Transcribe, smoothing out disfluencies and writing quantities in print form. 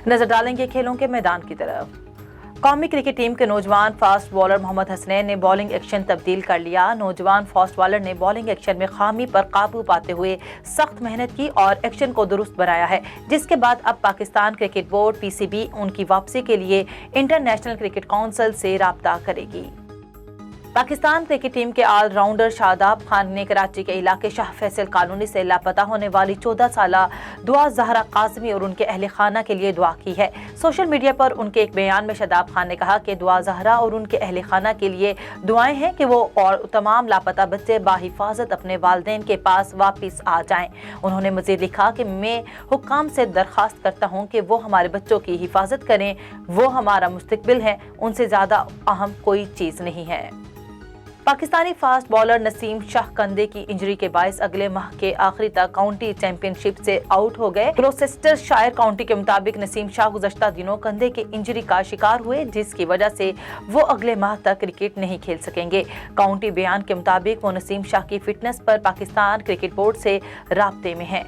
नजर डालेंगे खेलों के मैदान की तरफ। कौमी क्रिकेट टीम के नौजवान फास्ट बॉलर मोहम्मद हसनैन ने बॉलिंग एक्शन तब्दील कर लिया। नौजवान फास्ट बॉलर ने बॉलिंग एक्शन में खामी पर काबू पाते हुए सख्त मेहनत की और एक्शन को दुरुस्त बनाया है, जिसके बाद अब पाकिस्तान क्रिकेट बोर्ड (PCB) उनकी वापसी के लिए इंटरनेशनल क्रिकेट काउंसिल से राब्ता करेगी। पाकिस्तान क्रिकेट टीम के ऑलराउंडर शादाब खान ने कराची के इलाके शाह फैसल कॉलोनी से लापता होने वाली 14 साला दुआ ज़हरा काज़मी और उनके अहल खाना के लिए दुआ की है। सोशल मीडिया पर उनके एक बयान में शादाब खान ने कहा कि दुआ ज़हरा और उनके अहल खाना के लिए दुआएं हैं कि वो और तमाम लापता बच्चे बाहिफाजत अपने वालिदैन के पास वापस आ जाएं। उन्होंने मज़ीद लिखा कि मैं हुक्काम से दरख्वास्त करता हूँ कि वो हमारे बच्चों की हिफाजत करें, वो हमारा मुस्तकबिल है, उनसे ज़्यादा अहम कोई चीज़ नहीं है। पाकिस्तानी फास्ट बॉलर नसीम शाह कंधे की इंजरी के बायस अगले माह के आखिरी तक काउंटी चैंपियनशिप से आउट हो गए। ग्लौसेस्टरशायर काउंटी के मुताबिक नसीम शाह गुज़श्ता दिनों कंधे की इंजरी का शिकार हुए, जिसकी वजह से वो अगले माह तक क्रिकेट नहीं खेल सकेंगे। काउंटी बयान के मुताबिक वो नसीम शाह की फिटनेस पर पाकिस्तान क्रिकेट बोर्ड से राब्ते में हैं।